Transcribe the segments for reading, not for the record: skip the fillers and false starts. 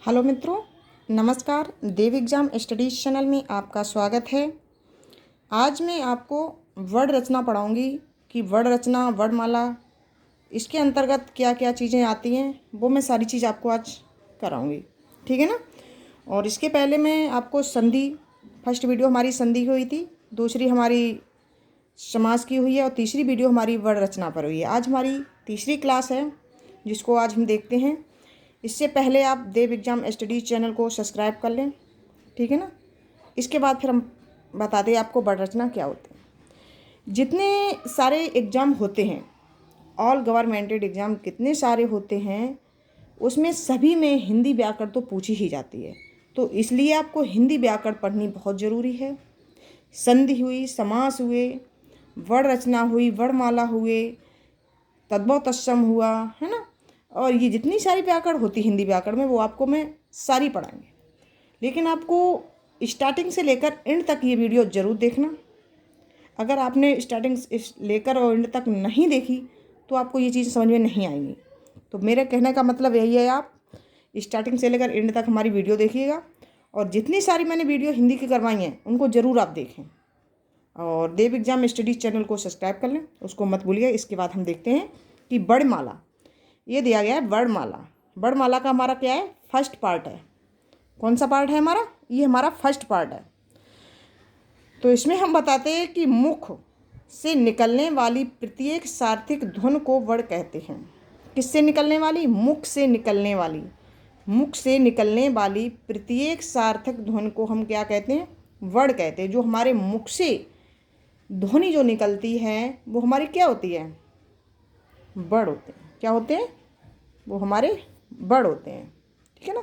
Hello मित्रों, नमस्कार। देव exam studies channel में आपका स्वागत है। आज मैं आपको वर्ड रचना पढ़ाऊंगी कि वर्ड रचना, वर्णमाला, इसके अंतर्गत क्या क्या चीज़ें आती हैं वो मैं सारी चीज़ आपको आज कराऊंगी। ठीक है ना। और इसके पहले मैं आपको संधि, फर्स्ट वीडियो हमारी संधि हुई थी, दूसरी हमारी समास की हुई है और तीसरी वीडियो हमारी वर्ड रचना पर हुई है। आज हमारी तीसरी क्लास है जिसको आज हम देखते हैं। इससे पहले आप देव एग्जाम स्टडीज़ चैनल को सब्सक्राइब कर लें, ठीक है ना। इसके बाद फिर हम बताते हैं आपको वर्ड रचना क्या होती है। जितने सारे एग्ज़ाम होते हैं, ऑल गवर्नमेंटेड एग्ज़ाम कितने सारे होते हैं, उसमें सभी में हिंदी व्याकरण तो पूछी ही जाती है। तो इसलिए आपको हिंदी व्याकरण पढ़नी बहुत ज़रूरी है। संधि हुई, समास हुए, वर्ड रचना हुई, वर्णमाला हुए, तद्भव तत्सम हुआ, है ना। और ये जितनी सारी व्याकरण होती है हिंदी व्याकरण में, वो आपको मैं सारी पढ़ाएंगे। लेकिन आपको स्टार्टिंग से लेकर एंड तक ये वीडियो ज़रूर देखना। अगर आपने स्टार्टिंग से लेकर और एंड तक नहीं देखी तो आपको ये चीज़ समझ में नहीं आएंगी। तो मेरे कहने का मतलब यही है, आप स्टार्टिंग से लेकर एंड तक हमारी वीडियो देखिएगा। और जितनी सारी मैंने वीडियो हिंदी की करवाई हैं उनको ज़रूर आप देखें। और देव एग्जाम स्टडीज़ चैनल को सब्सक्राइब कर लें, उसको मत भूलिए। इसके बाद हम देखते हैं कि वर्णमाला, ये दिया गया है वर्णमाला। वर्णमाला का हमारा क्या है, फर्स्ट पार्ट है। कौन सा पार्ट है हमारा, ये हमारा फर्स्ट पार्ट है। तो इसमें हम बताते हैं कि मुख से निकलने वाली प्रत्येक सार्थक ध्वनि को वर्ण कहते हैं। किससे निकलने वाली, मुख से निकलने वाली, मुख से निकलने वाली प्रत्येक सार्थक ध्वनि को हम क्या कहते हैं, वर्ण कहते हैं। जो हमारे मुख से ध्वनि जो निकलती है वो हमारी क्या होती है, वर्ण होते हैं। क्या होते हैं, वो हमारे वर्ण होते हैं। ठीक है ना।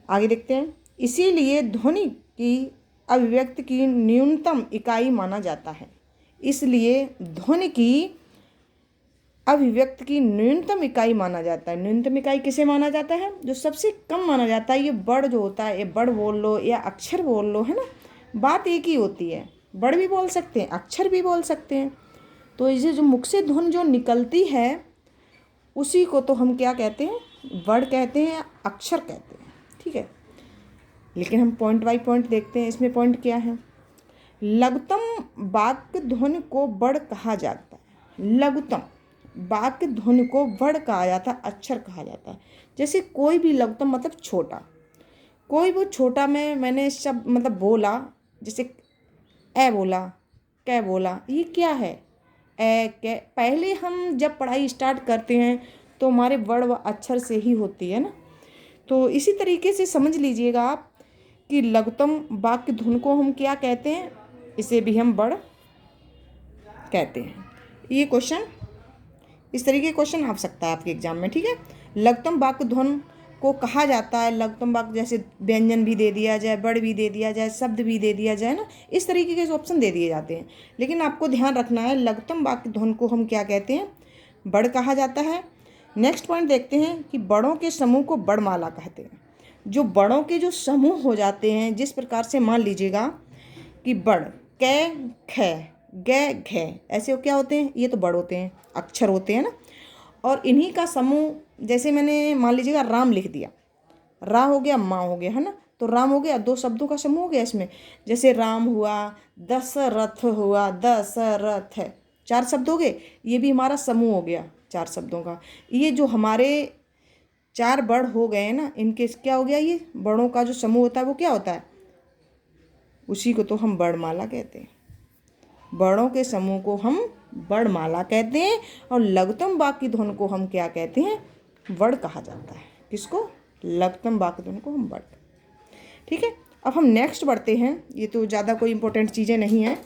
आगे देखते हैं। इसीलिए ध्वनि की अभिव्यक्ति की न्यूनतम इकाई माना जाता है। इसलिए ध्वनि की अभिव्यक्ति की न्यूनतम इकाई माना जाता है। न्यूनतम इकाई किसे माना जाता है, जो सबसे कम माना जाता है। ये वर्ण जो होता है, ये वर्ण बोल लो या अक्षर बोल लो, है ना, बात एक ही होती है। वर्ण भी बोल सकते हैं, अक्षर भी बोल सकते हैं। तो इसे जो मुख से ध्वनि जो निकलती है उसी को तो हम क्या कहते हैं, वर्ण कहते हैं, अक्षर कहते हैं। ठीक है। लेकिन हम पॉइंट बाई पॉइंट देखते हैं। इसमें पॉइंट क्या है, लघुत्तम वाक्य ध्वनि को वर्ण कहा जाता है। लघुत्तम वाक्य ध्वनि को वर्ण कहा जाता है, अक्षर कहा जाता है। जैसे कोई भी लघुत्तम मतलब छोटा, कोई वो छोटा में मैंने शब्द मतलब बोला, जैसे ए बोला, कै बोला, ये क्या है, ए कै। पहले हम जब पढ़ाई स्टार्ट करते हैं तो हमारे वर्ण व अक्षर से ही होती है ना। तो इसी तरीके से समझ लीजिएगा आप कि लघुत्तम वाक्य ध्वनि को हम क्या कहते हैं, इसे भी हम वर्ण कहते हैं। ये क्वेश्चन, इस तरीके का क्वेश्चन आ सकता है आपके एग्जाम में। ठीक है। लघुत्तम वाक्य ध्वनि को कहा जाता है, लघुत्तम वाक्य जैसे व्यंजन भी दे दिया जाए, वर्ण भी दे दिया जाए, शब्द भी दे दिया जाए ना, इस तरीके के ऑप्शन दे दिए जाते हैं। लेकिन आपको ध्यान रखना है, लघुत्तम वाक्य ध्वनि को हम क्या कहते हैं, वर्ण कहा जाता है। नेक्स्ट पॉइंट देखते हैं कि बड़ों के समूह को वर्णमाला कहते हैं। जो बड़ों के जो समूह हो जाते हैं, जिस प्रकार से मान लीजिएगा कि बड़, कै, ख, ग, घ, ऐसे क्या होते हैं, ये तो बड़ होते हैं, अक्षर होते हैं ना। और इन्हीं का समूह, जैसे मैंने मान लीजिएगा राम लिख दिया, रा हो गया, माँ हो गया, है ना। तो राम हो गया, दो शब्दों का समूह हो गया इसमें। जैसे राम हुआ, दशरथ हुआ, दशरथ, चार शब्द हो गए। ये भी हमारा समूह हो गया चार शब्दों का। ये जो हमारे चार वर्ण हो गए हैं ना, इनके क्या हो गया, ये वर्णों का जो समूह होता है वो क्या होता है, उसी को तो हम वर्णमाला कहते हैं। वर्णों के समूह को हम वर्णमाला कहते हैं। और लघुत्तम वाक्य ध्वनि को हम क्या कहते हैं, वर्ण कहा जाता है। किसको, लघुत्तम वाक्य ध्वनि को हम वर्ण। ठीक है। अब हम नेक्स्ट बढ़ते हैं। ये तो ज़्यादा कोई इंपॉर्टेंट चीज़ें नहीं हैं।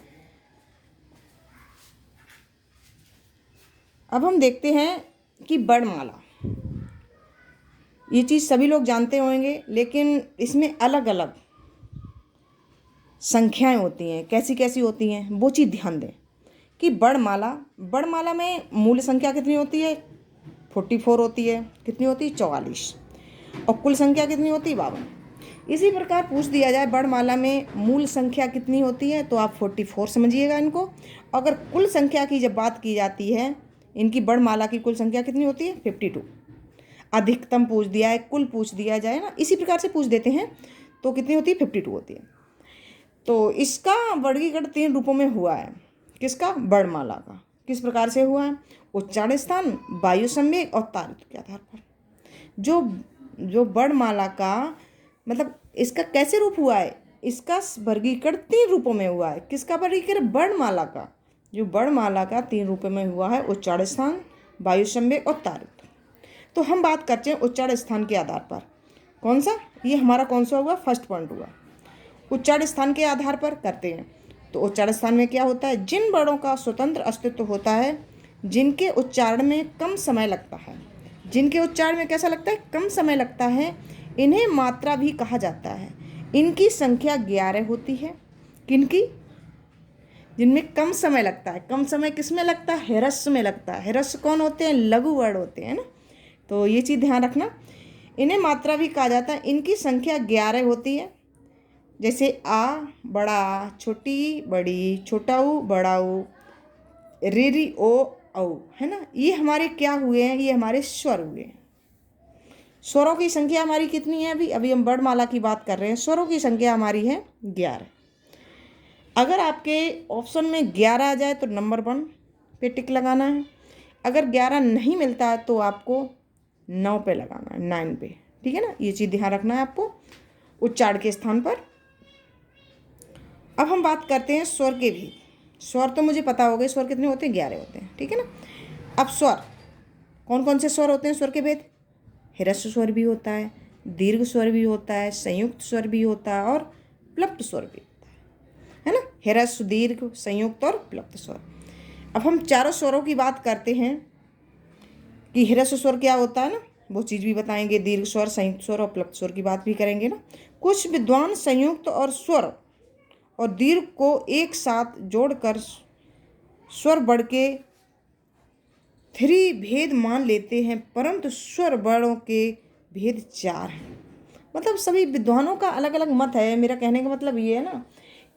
अब हम देखते हैं कि वर्णमाला, ये चीज़ सभी लोग जानते होंगे, लेकिन इसमें अलग अलग संख्याएं होती हैं। कैसी कैसी होती हैं वो चीज़ ध्यान दें कि वर्णमाला, वर्णमाला में मूल संख्या कितनी होती है, 44 होती है। कितनी होती है, 44। और कुल संख्या कितनी होती है, 52। इसी प्रकार पूछ दिया जाए वर्णमाला में मूल संख्या कितनी होती है, तो आप 44 समझिएगा इनको। अगर कुल संख्या की जब बात की जाती है, इनकी वर्णमाला की कुल संख्या कितनी होती है, 52। अधिकतम पूछ दिया है, कुल पूछ दिया जाए ना, इसी प्रकार से पूछ देते हैं तो कितनी होती है, 52 होती है। तो इसका वर्गीकरण 3 रूपों में हुआ है। किसका? वर्णमाला का। किस प्रकार से हुआ है? उच्चारण स्थान, वायु संवेग और तारित्व के आधार पर। जो वर्णमाला का मतलब इसका कैसे रूप हुआ है, इसका वर्गीकरण 3 रूपों में हुआ है। किसका वर्गीकरण? वर्णमाला का। जो वर्णमाला का 3 रूपों में हुआ है, उच्चारण स्थान, वायु संवेग और तारित्व। तो हम बात करते हैं उच्चारण स्थान के आधार पर। कौन सा? ये हमारा कौन सा हुआ? फर्स्ट पॉइंट हुआ। उच्चारण स्थान के आधार पर करते हैं। तो उच्चारण स्थान में क्या होता है? जिन वर्णों का स्वतंत्र अस्तित्व होता है, जिनके उच्चारण में कम समय लगता है, जिनके उच्चारण में कैसा लगता है? कम समय लगता है, इन्हें मात्रा भी कहा जाता है। इनकी संख्या 11 होती है। किनकी? जिनमें कम समय लगता है। कम समय किस में लगता है? ह्रस्व में लगता है। ह्रस्व कौन होते हैं? लघु वर्ण होते हैं ना। तो ये चीज़ ध्यान रखना। इन्हें मात्रा भी कहा जाता है। इनकी संख्या 11 होती है। जैसे आ, बड़ा आ, छोटी बड़ी, छोटा ऊ, बड़ा ऊ, री ओ औ, है ना। ये हमारे क्या हुए हैं? ये हमारे स्वर हुए हैं। स्वरों की संख्या हमारी कितनी है? अभी हम वर्णमाला की बात कर रहे हैं। स्वरों की संख्या हमारी है 11। अगर आपके ऑप्शन में 11 आ जाए तो नंबर 1 पे टिक लगाना है। अगर 11 नहीं मिलता है तो आपको 9 पे लगाना है, 9 पे। ठीक है ना। ये चीज़ ध्यान रखना है आपको उच्चारण के स्थान पर। अब हम बात करते हैं स्वर के भी। स्वर तो मुझे पता हो गए, स्वर कितने होते हैं? 11 होते हैं। ठीक है ना। अब स्वर, कौन कौन से स्वर होते हैं? स्वर के भेद, ह्रस्व स्वर भी होता है, दीर्घ स्वर भी होता है, संयुक्त स्वर भी होता है और प्लप्त स्वर भी होता है ना। ह्रस्व, दीर्घ, संयुक्त और प्लप्त स्वर। अब हम चारों स्वरों की बात करते हैं कि ह्रस्व स्वर क्या होता है ना, वो चीज़ भी बताएंगे। दीर्घ स्वर, संयुक्त स्वर और प्लप्त स्वर की बात भी करेंगे ना। कुछ विद्वान संयुक्त और स्वर और दीर्घ को एक साथ जोड़कर स्वर बढ़ के 3 भेद मान लेते हैं, परंतु स्वर वर्णों के भेद 4 हैं। मतलब सभी विद्वानों का अलग अलग मत है। मेरा कहने का मतलब ये है ना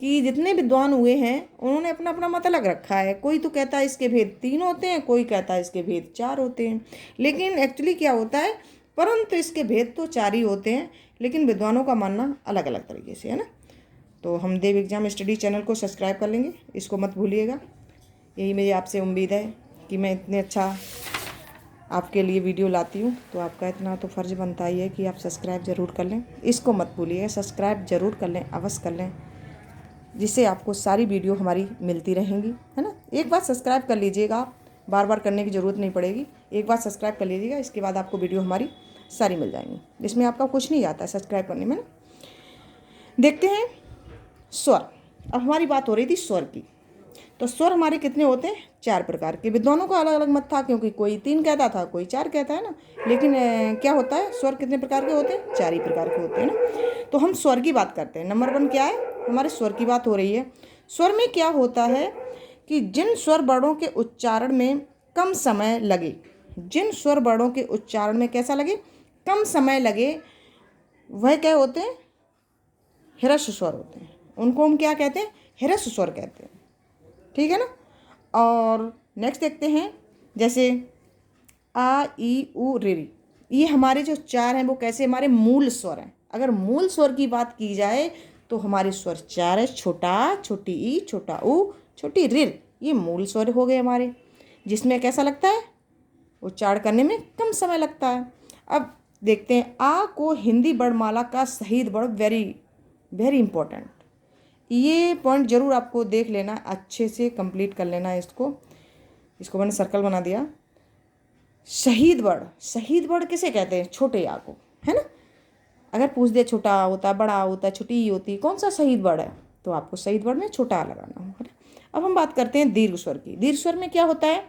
कि जितने विद्वान हुए हैं उन्होंने अपना अपना मत अलग रखा है। कोई तो कहता है इसके भेद 3 होते हैं, कोई कहता है इसके भेद 4 होते हैं। लेकिन एक्चुअली क्या होता है, परंतु इसके भेद तो 4 ही होते हैं, लेकिन विद्वानों का मानना अलग अलग तरीके से है ना। तो हम देव एग्जाम स्टडी चैनल को सब्सक्राइब कर लेंगे, इसको मत भूलिएगा। यही मेरी आपसे उम्मीद है कि मैं इतने अच्छा आपके लिए वीडियो लाती हूँ, तो आपका इतना तो फ़र्ज़ बनता ही है कि आप सब्सक्राइब ज़रूर कर लें। इसको मत भूलिएगा, सब्सक्राइब ज़रूर कर लें, अवश्य कर लें, जिससे आपको सारी वीडियो हमारी मिलती रहेंगी, है ना। एक बार सब्सक्राइब कर लीजिएगा, बार बार करने की ज़रूरत नहीं पड़ेगी। एक बार सब्सक्राइब कर लीजिएगा, इसके बाद आपको वीडियो हमारी सारी मिल जाएंगी, जिसमें आपका कुछ नहीं जाता है सब्सक्राइब करने में ना। देखते हैं स्वर। अब हमारी बात हो रही थी स्वर की। तो स्वर हमारे कितने होते हैं? 4 प्रकार के। विद्वानों का अलग अलग मत था, क्योंकि कोई 3 कहता था, कोई 4 कहता है ना। लेकिन क्या होता है, स्वर कितने प्रकार के होते हैं? 4 ही प्रकार के होते हैं ना। तो हम स्वर की बात करते हैं। नंबर 1 क्या है? हमारे स्वर की बात हो रही है। स्वर में क्या होता है कि जिन स्वर वर्णों के उच्चारण में कम समय लगे, जिन स्वर वर्णों के उच्चारण में कैसा लगे? कम समय लगे, वह क्या होते हैं? ह्रस्व स्वर होते हैं। उनको हम क्या कहते हैं? ह्रस्व स्वर कहते हैं। ठीक है ना। और नेक्स्ट देखते हैं, जैसे आ, ई, उ, रे, री। ये हमारे जो 4 हैं वो कैसे? हमारे मूल स्वर हैं। अगर मूल स्वर की बात की जाए तो हमारे स्वर 4 है। छोटा, छोटी ई, छोटा उ, छोटी रिर, ये मूल स्वर हो गए हमारे, जिसमें कैसा लगता है? उच्चारण करने में कम समय लगता है। अब देखते हैं आ को हिंदी वर्णमाला का शहीद वर्ण, वेरी वेरी इंपॉर्टेंट। ये पॉइंट जरूर आपको देख लेना, अच्छे से कंप्लीट कर लेना है इसको मैंने सर्कल बना दिया। शहीद वर्ण, शहीद वर्ण किसे कहते हैं? छोटे आ को, है ना। अगर पूछ दे छोटा आ होता है, बड़ा आ होता है, छोटी ई होती है, कौन सा शहीद वर्ण है, तो आपको शहीद वर्ण में छोटा आ लगाना होगा। अब हम बात करते हैं दीर्घ स्वर की। दीर्घ स्वर में क्या होता है?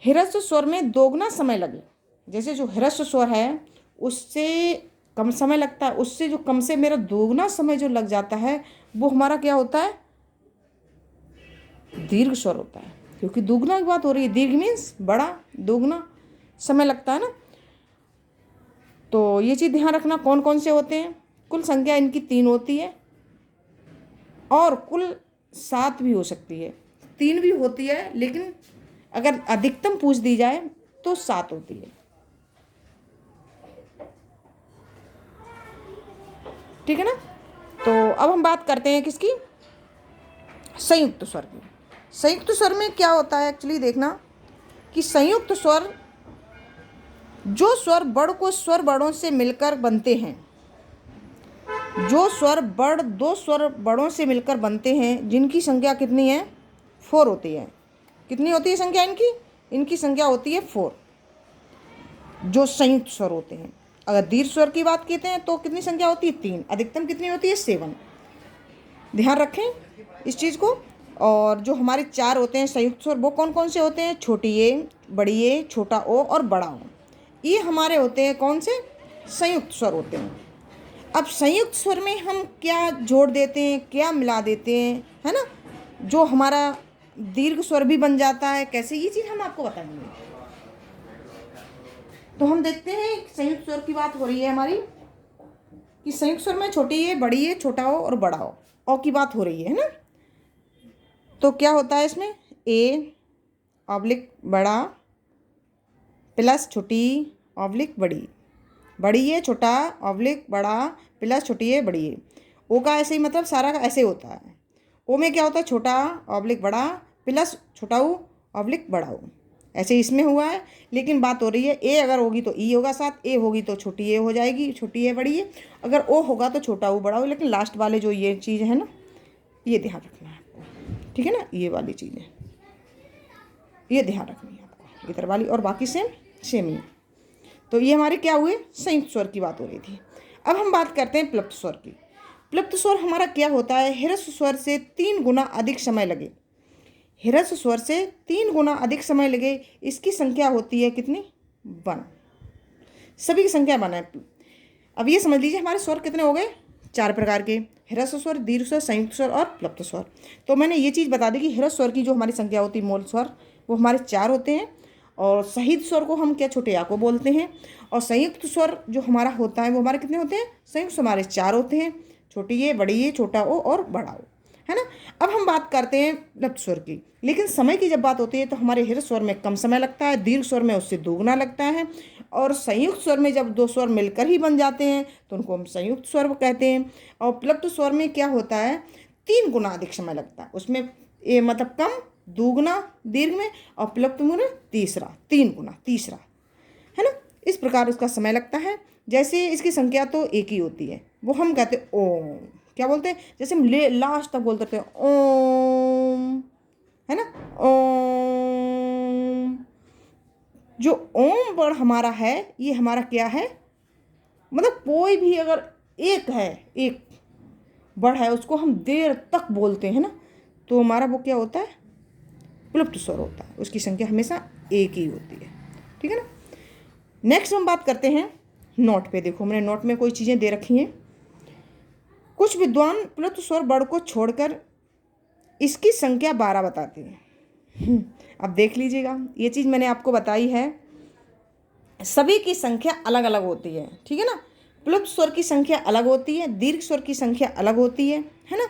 ह्रस्व स्वर में दोगुना समय लगे। जैसे जो ह्रस्व स्वर है उससे कम समय लगता है, उससे जो कम से मेरा दोगुना समय जो लग जाता है, वो हमारा क्या होता है? दीर्घ स्वर होता है। क्योंकि दोगुना की बात हो रही है, दीर्घ मीन्स बड़ा, दोगुना समय लगता है ना। तो ये चीज़ ध्यान रखना कौन कौन से होते हैं। कुल संख्या इनकी 3 होती है और कुल 7 भी हो सकती है। 3 भी होती है, लेकिन अगर अधिकतम पूछ दी जाए तो 7 होती है। ठीक है ना। तो अब हम बात करते हैं किसकी, संयुक्त स्वर की। संयुक्त स्वर में क्या होता है एक्चुअली देखना कि संयुक्त स्वर, जो स्वर बड़ को स्वर बड़ों से मिलकर बनते हैं, जो स्वर बड़ दो स्वर बड़ों से मिलकर बनते हैं, जिनकी संख्या कितनी है, 4 होती है। कितनी होती है संख्या इनकी, इनकी संख्या होती है 4, जो संयुक्त स्वर होते हैं। अगर दीर्घ स्वर की बात कहते हैं तो कितनी संख्या होती है, 3। अधिकतम कितनी होती है, 7। ध्यान रखें इस चीज़ को। और जो हमारे 4 होते हैं संयुक्त स्वर, वो कौन कौन से होते हैं, छोटी ए, बड़ी ए, छोटा ओ और बड़ा ओ। ये हमारे होते हैं कौन से, संयुक्त स्वर होते हैं। अब संयुक्त स्वर में हम क्या जोड़ देते हैं, क्या मिला देते हैं, है ना, जो हमारा दीर्घ स्वर भी बन जाता है, कैसे, ये चीज़ हम आपको बताएंगे। तो हम देखते हैं संयुक्त स्वर की बात हो रही है हमारी, कि संयुक्त स्वर में छोटी ए, बड़ी ए, छोटा ओ और बड़ा ओ की बात हो रही है ना। तो क्या होता है इसमें, ए ऑब्लिक बड़ा प्लस छोटी ऑब्लिक बड़ी, बड़ी ए छोटा ऑब्लिक बड़ा प्लस छोटी ए बड़ी ए। ओ का ऐसे ही मतलब सारा का ऐसे होता है। ओ में क्या होता है, छोटा ऑब्लिक बड़ा प्लस छोटा ऊ ऑब्लिक बड़ा ऊ, ऐसे इसमें हुआ है। लेकिन बात हो रही है ए अगर होगी तो ई होगा साथ, ए होगी तो छोटी ए हो जाएगी, छोटी ए बड़ी ए, अगर ओ होगा तो छोटा ऊ बड़ा ऊ। लेकिन लास्ट वाले जो ये चीज़ है ना, ये ध्यान रखना है आपको, ठीक है ना, ये वाली चीज़ें ये ध्यान रखनी है आपको, इधर वाली और बाकी सेम ही। तो ये हमारे क्या हुए, संयुक्त स्वर की बात हो रही थी। अब हम बात करते हैं प्लुप्त स्वर की। प्लुप्त स्वर हमारा क्या होता है, ह्रस्व स्वर से 3 गुना अधिक समय लगे, ह्रस्व स्वर से 3 गुना अधिक समय लगे, इसकी संख्या होती है कितनी, 1। सभी की संख्या 1 है। अब ये समझ लीजिए हमारे स्वर कितने हो गए, 4 प्रकार के, ह्रस्व स्वर, दीर्घ स्वर, संयुक्त स्वर और प्लुप्त स्वर। तो मैंने ये चीज़ बता दी कि ह्रस्व स्वर की जो हमारी संख्या होती है, मूल स्वर, वो हमारे 4 होते हैं। और सहित स्वर को हम क्या, छोटे या को बोलते हैं। और संयुक्त स्वर जो हमारा होता है वो हमारे कितने होते हैं, संयुक्त स्वर हमारे 4 होते हैं, छोटी ए, बड़ी ए, छोटा ओ और बड़ा ओ, है ना। अब हम बात करते हैं प्लुप्त स्वर की। लेकिन समय की जब बात होती है तो हमारे ह्रस्व स्वर में कम समय लगता है, दीर्घ स्वर में उससे दोगुना लगता है। और संयुक्त स्वर में जब 2 स्वर मिलकर ही बन जाते हैं तो उनको हम संयुक्त स्वर कहते हैं। और प्लुप्त स्वर में क्या होता है, 3 गुना अधिक समय लगता है उसमें, ए मतलब कम, दोगुना दीर्घ में, और प्लुप्त में तीसरा, 3 गुना तीसरा, है ना। इस प्रकार उसका समय लगता है। जैसे इसकी संख्या तो एक ही होती है, वो हम कहते हैं ओम, क्या बोलते हैं, जैसे हम लास्ट तक बोलते थे ओम, है ना, ओम। जो ओम वर्ड हमारा है, ये हमारा क्या है, मतलब कोई भी अगर एक है, एक वर्ड है, उसको हम देर तक बोलते हैं ना, तो हमारा वो क्या होता है, प्लुप्त स्वर होता है। उसकी संख्या हमेशा एक ही होती है, ठीक है ना। नेक्स्ट हम बात करते हैं नोट पे। देखो मैंने नोट में कोई चीज़ें दे रखी हैं। कुछ विद्वान प्लुप्त स्वर वर्ड को छोड़कर इसकी संख्या 12 बताते हैं। अब देख लीजिएगा, ये चीज़ मैंने आपको बताई है, सभी की संख्या अलग अलग होती है, ठीक है ना। प्लुप्त स्वर की संख्या अलग होती है, दीर्घ स्वर की संख्या अलग होती है ना।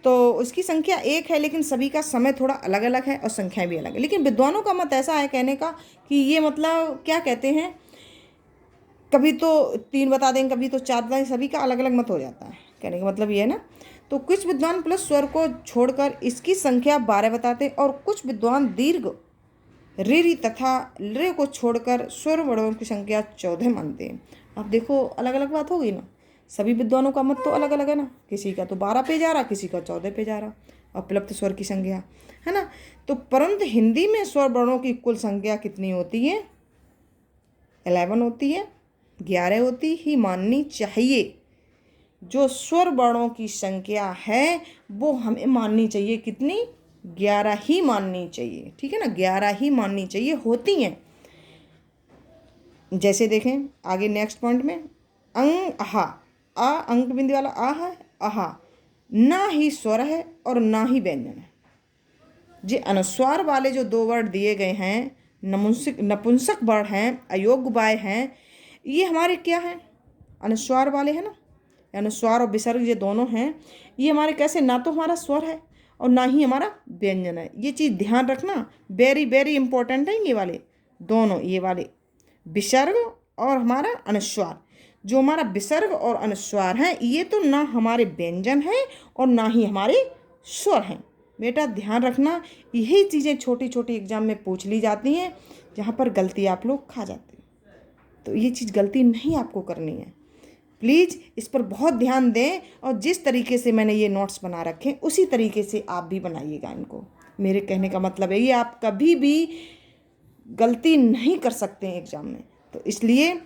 तो उसकी संख्या एक है, लेकिन सभी का समय थोड़ा अलग अलग है और संख्याएं भी अलग है। लेकिन विद्वानों का मत ऐसा है कहने का कि ये मतलब क्या कहते हैं, कभी तो 3 बता देंगे, कभी तो 4 बता देंगे, सभी का अलग अलग मत हो जाता है। कहने का मतलब ये है ना। तो कुछ विद्वान प्लुप्त स्वर को छोड़कर इसकी संख्या 12 बताते हैं, और कुछ विद्वान दीर्घ री तथा रे को छोड़कर स्वर वर्णों की संख्या 14 मानते हैं। अब देखो अलग अलग बात हो गई ना, सभी विद्वानों का मत तो अलग अलग है ना, किसी का तो 12 पे जा रहा, किसी का 14 पे जा रहा, और प्लुप्त स्वर की संख्या, है ना। तो परंतु हिंदी में स्वर वर्णों की कुल संख्या कितनी होती है, 11 होती है, 11 होती ही माननी चाहिए। जो स्वर वर्णों की संख्या है वो हमें माननी चाहिए कितनी, 11 ही माननी चाहिए, ठीक है ना, 11 ही माननी चाहिए, होती हैं। जैसे देखें आगे नेक्स्ट पॉइंट में, अंग आहा, आ अंक बिंदु वाला आ है, आहा ना ही स्वर है और ना ही व्यंजन है। जो अनुस्वार वाले जो 2 वर्ड दिए गए हैं, नपुंसक वर्ड हैं, अयोग्य वाय हैं, ये हमारे क्या हैं, अनुस्वार वाले हैं ना। अनुस्वार और विसर्ग ये दोनों हैं, ये हमारे कैसे, ना तो हमारा स्वर है और ना ही हमारा व्यंजन है। ये चीज़ ध्यान रखना, वेरी वेरी इंपॉर्टेंट है। ये वाले दोनों, ये वाले विसर्ग और हमारा अनुस्वार, जो हमारा विसर्ग और अनुस्वार है ये तो ना हमारे व्यंजन हैं और ना ही हमारे स्वर हैं। बेटा ध्यान रखना, यही चीज़ें छोटी छोटी एग्जाम में पूछ ली जाती हैं जहाँ पर गलती आप लोग खा जाते हैं। तो ये चीज़ गलती नहीं आपको करनी है। प्लीज़ इस पर बहुत ध्यान दें और जिस तरीके से मैंने ये नोट्स बना रखे हैं उसी तरीके से आप भी बनाइएगा इनको। मेरे कहने का मतलब है ये आप कभी भी गलती नहीं कर सकते हैं एग्ज़ाम में। तो इसलिए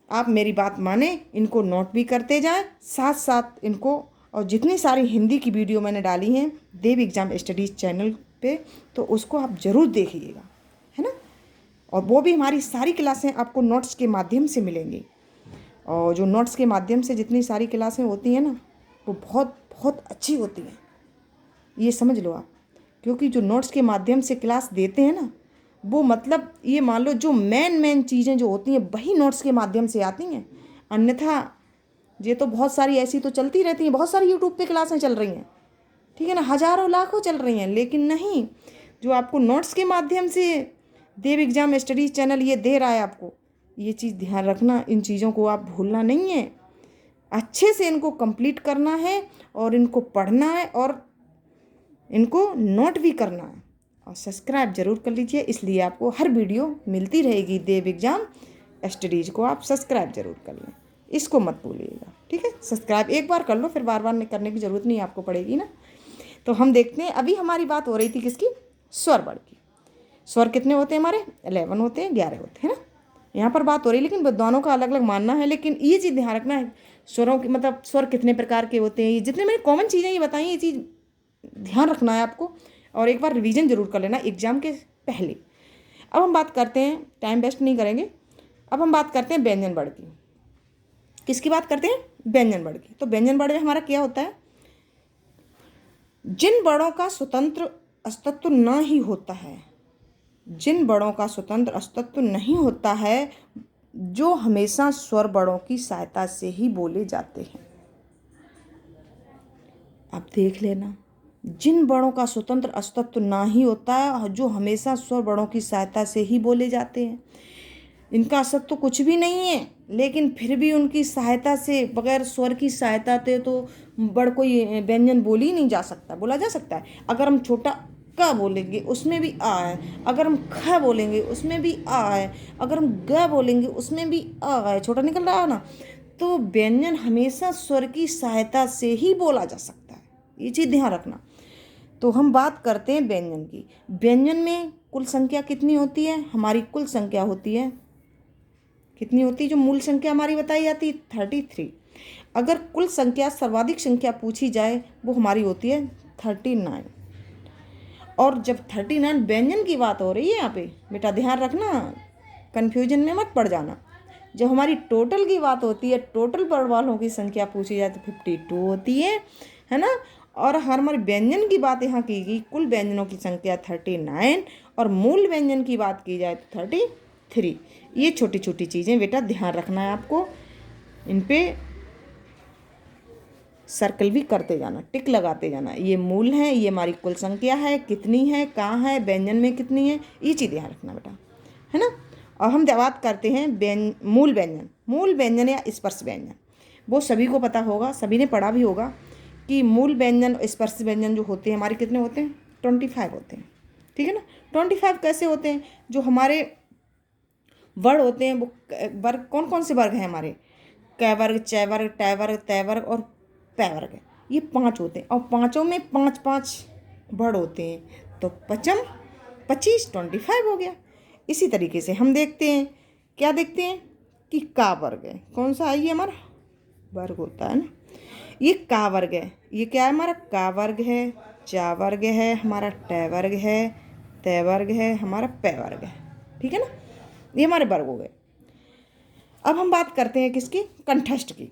आप मेरी बात माने, इनको नोट भी करते जाएं, साथ साथ इनको, और जितनी सारी हिंदी की वीडियो मैंने डाली हैं देव एग्ज़ाम स्टडीज़ चैनल पे, तो उसको आप ज़रूर देखिएगा, है ना। और वो भी हमारी सारी क्लासें आपको नोट्स के माध्यम से मिलेंगी। और जो नोट्स के माध्यम से जितनी सारी क्लासें होती हैं ना वो बहुत बहुत अच्छी होती हैं, ये समझ लो आप। क्योंकि जो नोट्स के माध्यम से क्लास देते हैं ना वो मतलब ये मान लो जो मेन चीज़ें जो होती हैं वही नोट्स के माध्यम से आती हैं। अन्यथा ये तो बहुत सारी ऐसी तो चलती रहती हैं, बहुत सारी यूट्यूब पे क्लासें चल रही हैं, ठीक है ना, हज़ारों लाखों चल रही हैं, लेकिन नहीं, जो आपको नोट्स के माध्यम से देव एग्ज़ाम स्टडीज़ चैनल ये दे रहा है आपको, ये चीज़ ध्यान रखना, इन चीज़ों को आप भूलना नहीं है। अच्छे से इनको कंप्लीट करना है और इनको पढ़ना है और इनको नोट भी करना है। और सब्सक्राइब ज़रूर कर लीजिए, इसलिए आपको हर वीडियो मिलती रहेगी। देव एग्ज़ाम स्टडीज़ को आप सब्सक्राइब ज़रूर कर लें, इसको मत भूलिएगा, ठीक है। सब्सक्राइब एक बार कर लो, फिर बार बार करने की ज़रूरत नहीं आपको पड़ेगी ना। तो हम देखते हैं, अभी हमारी बात हो रही थी किसकी, स्वर वर्ड की। स्वर कितने होते हैं हमारे, 11 होते हैं, 11 होते हैं ना, यहाँ पर बात हो रही है, लेकिन दोनों का अलग अलग मानना है। लेकिन ये चीज़ ध्यान रखना है, स्वरों की मतलब स्वर कितने प्रकार के होते हैं, ये जितने मैंने कॉमन चीज़ें ये बताई, ये चीज़ ध्यान रखना है आपको, और एक बार रिवीजन जरूर कर लेना एग्जाम के पहले। अब हम बात करते हैं, टाइम वेस्ट नहीं करेंगे, अब हम बात करते हैं व्यंजन वर्ड की। किसकी बात करते हैं, व्यंजन वर्ड की। तो व्यंजन वर्ड में हमारा क्या होता है, जिन वर्णों का स्वतंत्र अस्तित्व न ही होता है, जिन वर्णों का स्वतंत्र अस्तित्व नहीं होता है, जो हमेशा स्वर वर्णों की सहायता से ही बोले जाते हैं। आप देख लेना, जिन वर्णों का स्वतंत्र अस्तित्व ना ही होता है, जो हमेशा स्वर वर्णों की सहायता से ही बोले जाते हैं। इनका अस्तित्व तो कुछ भी नहीं है, लेकिन फिर भी उनकी सहायता से, बगैर स्वर की सहायता से तो बड़ कोई व्यंजन बोल ही नहीं जा सकता, बोला जा सकता है। अगर हम छोटा क बोलेंगे उसमें भी आ है, अगर हम ख बोलेंगे उसमें भी आ है, अगर हम ग बोलेंगे उसमें भी आ है, छोटा निकल रहा है ना। तो व्यंजन हमेशा स्वर की सहायता से ही बोला जा सकता है, ये चीज़ ध्यान रखना। तो हम बात करते हैं व्यंजन की। व्यंजन में कुल संख्या कितनी होती है, हमारी कुल संख्या होती है, कितनी होती है, जो मूल संख्या हमारी बताई जाती है 33। अगर कुल संख्या सर्वाधिक संख्या पूछी जाए वो हमारी होती है 39। और जब 39 व्यंजन की बात हो रही है यहाँ पे, बेटा ध्यान रखना, कन्फ्यूजन में मत पड़ जाना। जब हमारी टोटल की बात होती है, टोटल वर्ड वालों की संख्या पूछी जाए तो 52 होती है ना। और हमारे व्यंजन की बात यहाँ की गई, कुल व्यंजनों की संख्या 39, और मूल व्यंजन की बात की जाए तो 33। ये छोटी छोटी चीज़ें बेटा ध्यान रखना है आपको, इन पे सर्कल भी करते जाना, टिक लगाते जाना। ये मूल है, ये हमारी कुल संख्या है, कितनी है, कहाँ है, व्यंजन में कितनी है, ये चीज़ ध्यान रखना बेटा, है ना। और हम बात करते हैं मूल व्यंजन। मूल व्यंजन या स्पर्श व्यंजन, वो सभी को पता होगा, सभी ने पढ़ा भी होगा कि मूल व्यंजन और स्पर्श व्यंजन जो होते हैं हमारे कितने होते हैं, 25 होते हैं, ठीक है ना। 25 कैसे होते हैं, जो हमारे वर्ड होते हैं वो वर्ग, कौन कौन से वर्ग हैं हमारे, क वर्ग, च वर्ग, ट वर्ग, त वर्ग और पै वर्ग, ये 5 होते हैं। और पाँचों में 5-5 वर्ड होते हैं, तो 25 25 हो गया। इसी तरीके से हम देखते हैं, क्या देखते हैं कि का वर्ग है, कौन सा है, ये हमारा वर्ग होता है ना, ये का वर्ग है, ये क्या है हमारा का वर्ग है, चा वर्ग है, हमारा ट वर्ग है, त वर्ग है, हमारा पै वर्ग है, ठीक है ना, ये हमारे वर्ग हो गए। अब हम बात करते हैं किसकी, कंठस्थ की।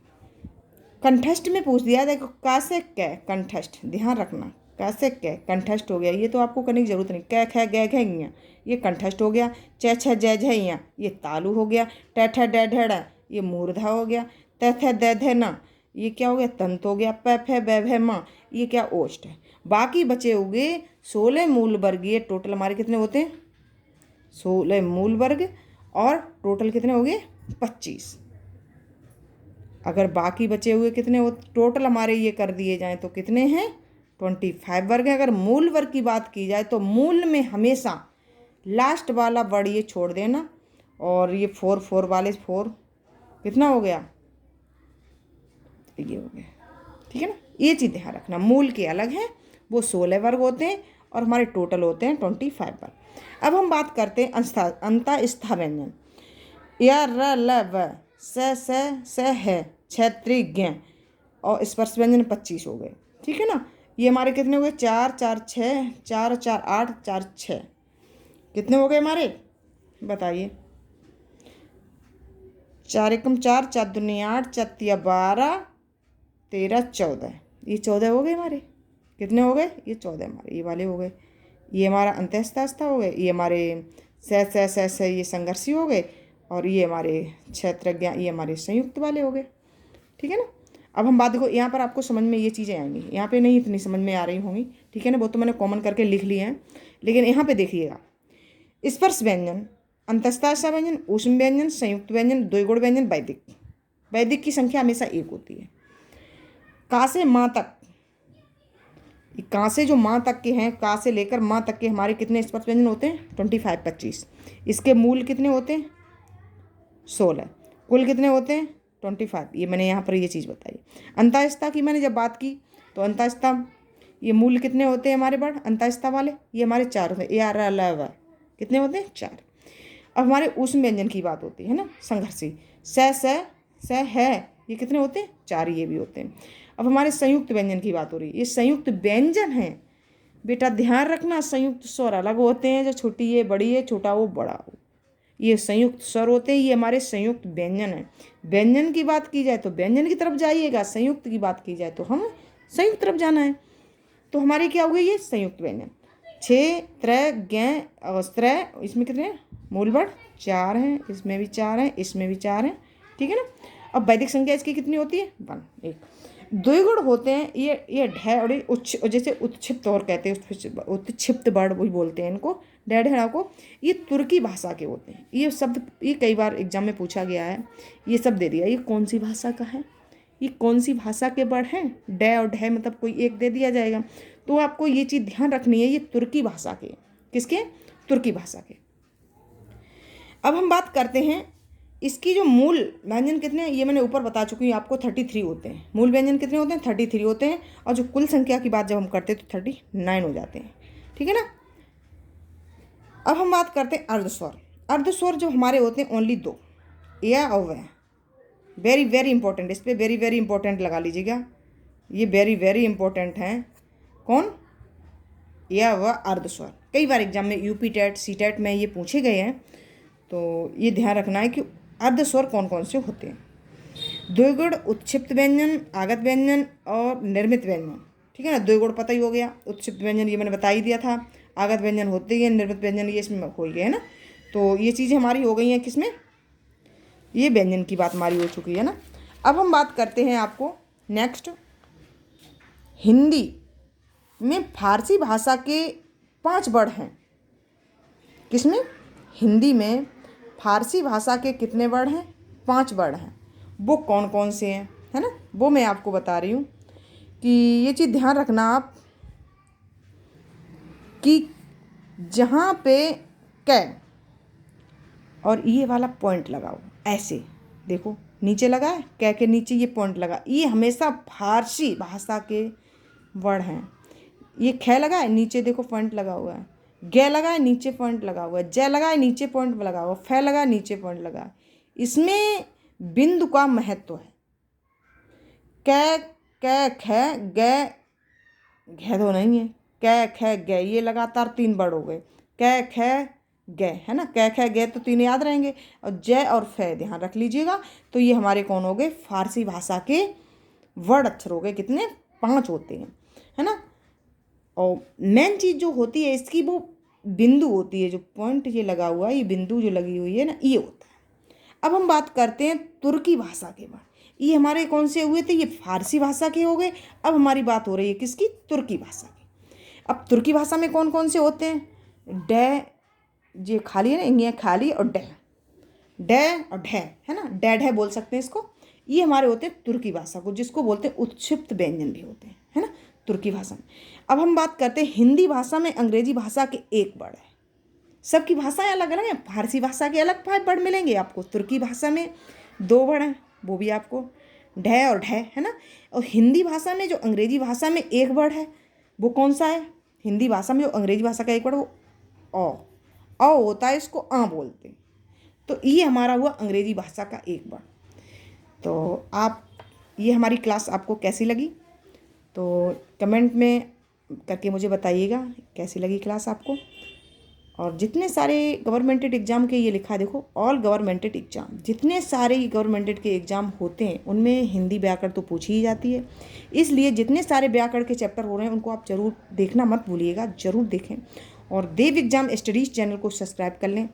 कंठस्थ में पूछ दिया, देखो का से कै कंठस्थ, ध्यान रखना, का से कै कंठस्थ हो गया, ये तो आपको करने की जरूरत नहीं। कै ख ग घ ङ, ये कंठस्थ हो गया। च छ ज झ ञ, ये तालु हो गया। ट ठ ड ढ ड़, ये मूर्धा हो गया। त थ द ध न, ये क्या हो गया, तंत हो गया। प फ ब भ म, ये क्या, ओष्ठ है। बाकी बचे हुए 16 मूल वर्ग, ये टोटल हमारे कितने होते हैं, 16 मूल वर्ग, और टोटल कितने हो गए, 25। अगर बाकी बचे हुए कितने हो, टोटल हमारे ये कर दिए जाएं तो कितने हैं, 25 वर्ग है। अगर मूल वर्ग की बात की जाए तो मूल में हमेशा लास्ट वाला वर्ड ये छोड़ देना, और ये 4 वाले 4 कितना हो गया, ये हो गया। ठीक है ना, ये चीज़ ध्यान रखना, मूल के अलग हैं, वो 16 वर्ग होते हैं और हमारे टोटल होते हैं 25 वर्ग। अब हम बात करते हैं अंतःस्थ व्यंजन। या र ल व स है, क्षेत्रीय ज्ञ और स्पर्श व्यंजन 25 हो गए। ठीक है ना, ये हमारे कितने हो गए, 4 4 6, 4 4 8, 4 6, कितने हो गए हमारे, बताइए। 4 एकम 4, 4 दूनी 8, 4 तिया 12, 13 14, ये 14 हो गए हमारे। कितने हो गए, ये 14 हमारे ये वाले हो गए। ये हमारा अंतःस्थ हो गए, ये हमारे स ये संघर्षी हो गए, और ये हमारे क्षेत्रज्ञ, ये हमारे संयुक्त वाले हो गए। ठीक है ना। अब हम बात देखो, यहाँ पर आपको समझ में ये चीज़ें आएंगी, यहाँ पे नहीं इतनी समझ में आ रही होंगी। ठीक है ना, वो तो मैंने कॉमन करके लिख लिए हैं, लेकिन यहाँ पे देखिएगा, स्पर्श व्यंजन, अंतःस्थ व्यंजन, ऊष्म व्यंजन, संयुक्त व्यंजन, द्विगुण व्यंजन, वैदिक। वैदिक की संख्या हमेशा 1 होती है। का से माँ तक, का से जो माँ तक के हैं, का से लेकर माँ तक के हमारे कितने स्पर्श व्यंजन होते हैं, 25 25। इसके मूल कितने होते हैं, 16। कुल कितने होते हैं, 25। ये मैंने यहाँ पर ये चीज़ बताई। अंतःस्थ की मैंने जब बात की तो अंतःस्थ ये मूल कितने होते हैं हमारे वर्ड अंतःस्थ वाले, ये हमारे 4 होते हैं, ए आर एल व कितने होते हैं, 4। अब हमारे ऊष्म व्यंजन की बात होती है ना, संघर्षी स है, ये कितने होते हैं, 4, ये भी होते हैं। अब हमारे संयुक्त व्यंजन की बात हो रही है, ये संयुक्त व्यंजन है बेटा, ध्यान रखना, संयुक्त स्वर अलग होते हैं, जो छोटी ये बड़ी है, छोटा वो बड़ा हो, ये संयुक्त स्वर होते हैं, ये हमारे संयुक्त व्यंजन है। व्यंजन की बात की जाए तो व्यंजन की तरफ जाइएगा, संयुक्त की बात की जाए तो हम संयुक्त तरफ जाना है। तो हमारे क्या हो गई, ये संयुक्त व्यंजन। 6 3 ज्ञ अस्त्र, इसमें कितने मूल वर्ड 4 हैं, इसमें भी 4 हैं, इसमें भी 4 हैं। ठीक है ना। अब वैदिक संख्या इसकी कितनी होती है, 1। द्विगुण होते हैं, ये ढ और जैसे उत्क्षिप्त और कहते हैं, उत्क्षिप्त वर्ड वही बोलते हैं इनको, डेढ़ा को। ये तुर्की भाषा के होते हैं, ये शब्द ये कई बार एग्जाम में पूछा गया है, ये सब दे दिया, ये कौन सी भाषा का है, ये कौन सी भाषा के वर्ड हैं, डे और ढे मतलब कोई एक दे दिया जाएगा। तो आपको ये चीज़ ध्यान रखनी है, ये तुर्की भाषा के, किसके, तुर्की भाषा के। अब हम बात करते हैं इसकी जो मूल व्यंजन कितने हैं, ये मैंने ऊपर बता चुकी हूँ आपको, 33 होते हैं। मूल व्यंजन कितने होते हैं, 33 होते हैं, और जो कुल संख्या की बात जब हम करते हैं तो 39 हो जाते हैं। ठीक है ना। अब हम बात करते हैं अर्धस्वर। अर्धस्वर जो हमारे होते हैं ओनली 2, या और वह, वेरी वेरी इंपॉर्टेंट, इस पर वेरी वेरी इंपॉर्टेंट लगा लीजिएगा, ये वेरी वेरी इंपॉर्टेंट हैं। कौन, या वह अर्धस्वर। कई बार एग्जाम में यूपी टेट सी टेट में ये पूछे गए हैं, तो ये ध्यान रखना है कि अर्धस्वर कौन कौन से होते हैं। द्विगुण, उत्क्षिप्त व्यंजन, आगत व्यंजन और निर्मित व्यंजन। ठीक है ना, द्विगुण पता ही हो गया, उत्क्षिप्त व्यंजन ये मैंने बता ही दिया था, आगत व्यंजन होते ही है, निर्मित व्यंजन ये इसमें हो गए है ना। तो ये चीज़ें हमारी हो गई हैं किसमें, ये व्यंजन की बात हमारी हो चुकी है ना। अब हम बात करते हैं आपको नेक्स्ट, हिंदी में फारसी भाषा के 5 वर्ड हैं। किसमें, हिंदी में फारसी भाषा के कितने वर्ड हैं, 5 वर्ड हैं। वो कौन कौन से हैं, है ना, वो मैं आपको बता रही हूँ कि ये चीज़ ध्यान रखना आप कि जहाँ पे कै और ये वाला पॉइंट लगाओ, ऐसे देखो नीचे लगा है, कै के नीचे ये पॉइंट लगा, ये हमेशा फारसी भाषा के वर्ड हैं। ये खे लगा है, नीचे देखो पॉइंट लगा हुआ है, गे लगा है, नीचे पॉइंट लगा हुआ है, जय लगा है, नीचे पॉइंट लगा हुआ है, फै लगा है, नीचे पॉइंट लगा है। इसमें बिंदु का महत्व है। कै कै खे गे, घे तो नहीं है, कै खे गे, ये लगातार 3 वर्ड हो गए, कै खे गे, है ना, कै खे गे तो 3 याद रहेंगे, और जय और फै ध्यान रख लीजिएगा। तो ये हमारे कौन हो गए, फारसी भाषा के वर्ड अक्षर हो गए, कितने, 5 होते हैं, है ना। और मेन चीज़ जो होती है इसकी, वो बिंदु होती है, जो पॉइंट ये लगा हुआ है, ये बिंदु जो लगी हुई है ना, ये होता है। अब हम बात करते हैं तुर्की भाषा के वर्ड, ये हमारे कौन से हुए थे, ये फारसी भाषा के हो गए। अब हमारी बात हो रही है किसकी, तुर्की भाषा की। अब तुर्की भाषा में कौन कौन से होते हैं, डे, ये खाली है ना, ये खाली और डे, डे और ढे, है ना, डे ढे बोल सकते हैं इसको। ये हमारे होते हैं तुर्की भाषा को, जिसको बोलते हैं उत्क्षिप्त व्यंजन भी होते हैं, है ना, तुर्की भाषा में। अब हम बात करते हैं हिंदी भाषा में अंग्रेजी भाषा के एक वर्ड है। सबकी भाषाएं अलग अलग हैं। फारसी भाषा के अलग 5 वर्ड मिलेंगे आपको, तुर्की भाषा में 2 वर्ड हैं, वो भी आपको ढ और ढ, है ना। और हिंदी भाषा में जो अंग्रेजी भाषा में एक वर्ड है वो कौन सा है? हिंदी भाषा में जो अंग्रेजी भाषा का एक वर्ड वो अ होता है, इसको बोलते हैं। तो ये हमारा हुआ अंग्रेजी भाषा का एक वर्ड। तो आप, ये हमारी क्लास आपको कैसी लगी तो कमेंट में करके मुझे बताइएगा कैसी लगी क्लास आपको। और जितने सारे गवर्नमेंटेड एग्ज़ाम के ये लिखा देखो, ऑल गवर्नमेंटेड एग्ज़ाम, जितने सारे गवर्नमेंटेड के एग्ज़ाम होते हैं उनमें हिंदी व्याकरण तो पूछी ही जाती है। इसलिए जितने सारे व्याकरण के चैप्टर हो रहे हैं उनको आप ज़रूर देखना मत भूलिएगा, ज़रूर देखें। और देव एग्ज़ाम स्टडीज़ चैनल को सब्सक्राइब कर लें।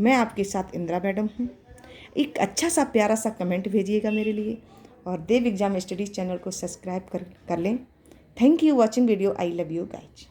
मैं आपके साथ इंदिरा मैडम हूँ। एक अच्छा सा प्यारा सा कमेंट भेजिएगा मेरे लिए, और देव एग्ज़ाम स्टडीज़ चैनल को सब्सक्राइब कर लें। Thank you watching video. I love you guys.